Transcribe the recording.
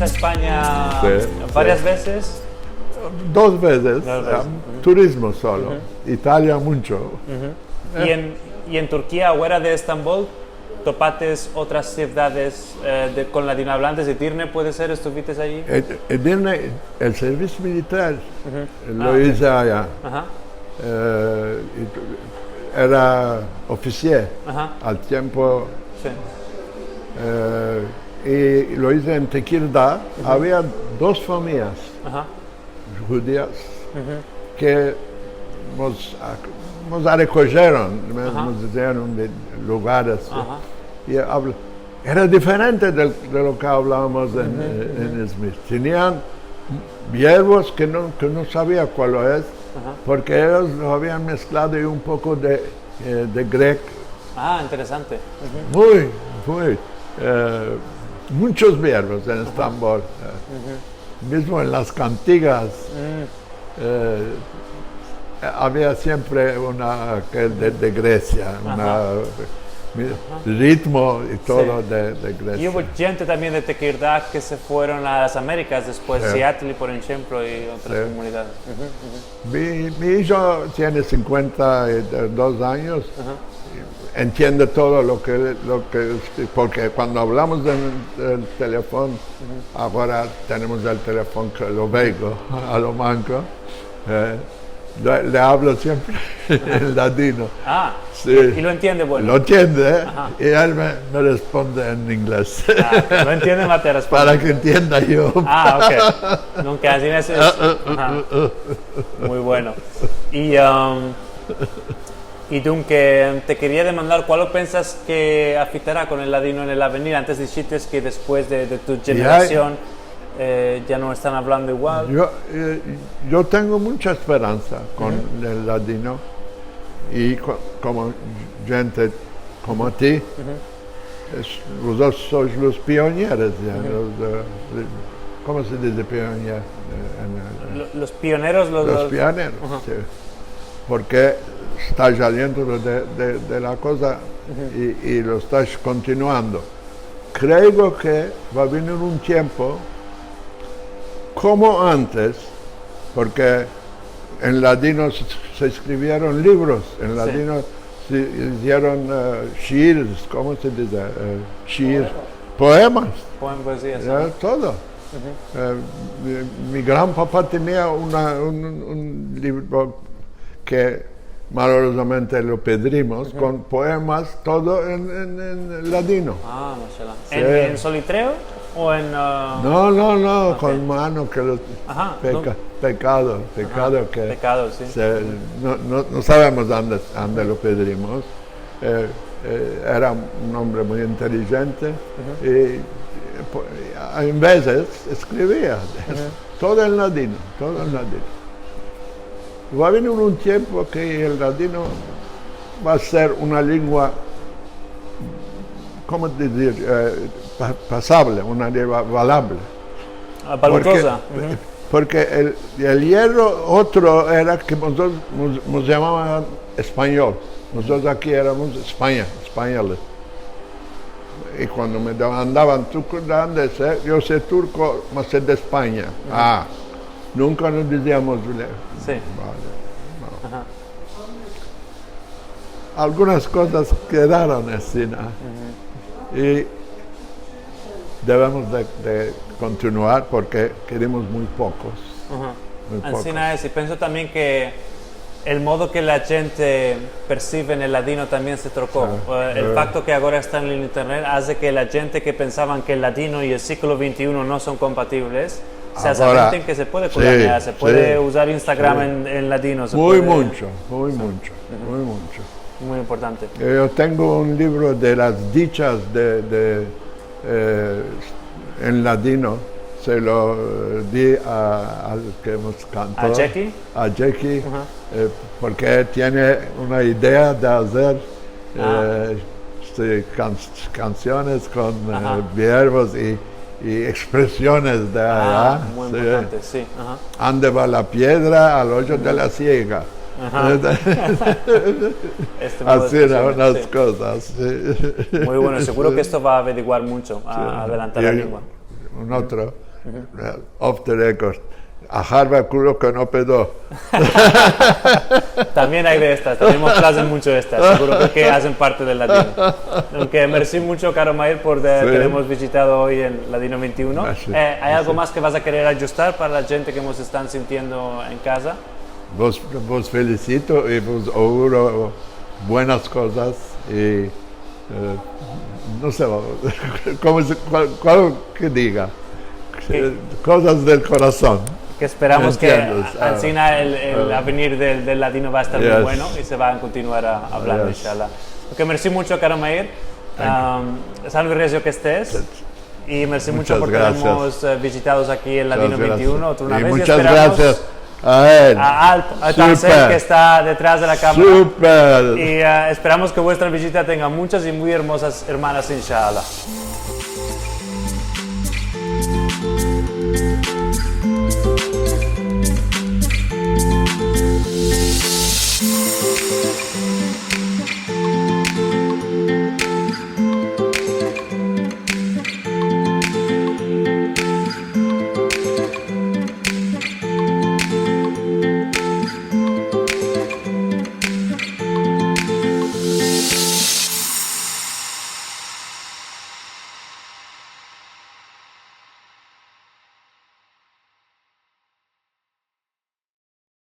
a España Sí, varias sí. veces. 2 veces, Dos veces. turismo solo, Italia mucho. Y en Turquía, fuera de Estambul, topates otras ciudades con ladinohablantes. Edirne, puede ser, estuviste allí. Edirne, el servicio militar lo ok. hice allá. Ajá, Era oficial ajá, al tiempo sí. y lo hice en Tekirdağ. Había 2 familias Ajá, judías que nos recogieron, nos dieron de lugares. ajá. Y era diferente de lo que hablábamos en Izmir. Tenían hierbos que no sabía cuál es, porque ellos lo habían mezclado y un poco de grec. Ah, interesante. Muchos hierbos en Estambul. Mismo en las cantigas había siempre una que de Grecia, ritmo y todo Sí. de Grecia. Y hubo gente también de Tekirdağ que se fueron a las Américas después, Sí. Seattle, por ejemplo, y otras Sí. comunidades. Mi hijo tiene 52 años, entiende todo lo que porque cuando hablamos del teléfono, ahora tenemos el teléfono que lo veo a lo manco, le hablo siempre en ladino. Ah, Sí. y lo entiende, bueno. Lo entiende, Ajá. y él me responde en inglés. Lo entiende, Mate, responde. Para que entienda yo. Ah, ok. Nunca así es. Ajá. Muy bueno. Y Dunque, te quería demandar, ¿cuál piensas que afectará con el ladino en el avenir? Antes dijiste que después de tu generación ya no están hablando igual. Yo tengo mucha esperanza con el ladino y como gente como ti, vosotros sois los pioneros. ¿Cómo se dice pionero? Los pioneros. Los pioneros, sí. Porque estás saliendo de la cosa y lo estás continuando. Creo que va a venir un tiempo como antes, porque en ladino se escribieron libros, en ladino se hicieron shirs, ¿cómo se dice? Shir, poemas, Poesía, sí. todo. Mi gran papá tenía un libro que malorosamente lo pedimos, con poemas, todo en ladino. Ah, mashallah. Sí. ¿En solitreo o en...? No, con mano que lo Ajá, pecado que Pecado, sí. no sabemos dónde lo pedimos. Era un hombre muy inteligente y en veces escribía todo en ladino. Va a venir un tiempo que el ladino va a ser una lengua, ¿cómo decir? Pasable, una lengua valable. Palutosa. Porque el hierro otro era que nosotros nos llamaban español. Nosotros aquí éramos españoles. Y cuando me demandaban, ¿tú dónde eres? Yo soy turco, mas soy de España. Nunca nos decíamos. Sí. Vale, no. Algunas cosas quedaron así, ¿no? Y debemos de continuar porque queremos muy pocos. Encima es, y pienso también que el modo que la gente percibe en el ladino también se trocó. El facto que ahora está en el internet hace que la gente que pensaban que el ladino y el siglo XXI no son compatibles, se saben que se puede colorear, se puede usar Instagram en ladino. Muy mucho. Muy importante. Yo tengo un libro de las dichas en ladino, se lo di al que nos cantó. ¿A Jackie? A Jackie, porque tiene una idea de hacer canciones con verbos y expresiones de allá. Muy importante, sí. Ande va la piedra al hoyo de la ciega. Así eran unas cosas. Sí. Muy bueno, seguro que esto va a averiguar mucho, a adelantar la lengua. Un otro, off the record. A Harvard culo que no pedó. También hay de estas, también clases mucho de estas, seguro que hacen parte del ladino. Aunque merci mucho, caro Mair, por que hemos visitado hoy en Ladino 21. ¿Hay algo más que vas a querer ajustar para la gente que nos están sintiendo en casa? Vos felicito y vos auguro buenas cosas y no sé, cuál que diga, cosas del corazón. Que esperamos que encima el avenir del ladino va a estar muy bueno y se van a continuar hablando, inshallah. Ok, merci mucho, caro Mair. Salve Regio que estés. Y merci mucho por habernos visitado aquí en Ladino 21 otra vez. Muchas gracias a él. A Tansel, que está detrás de la cámara. Super. Y esperamos que vuestra visita tenga muchas y muy hermosas hermanas, inshallah.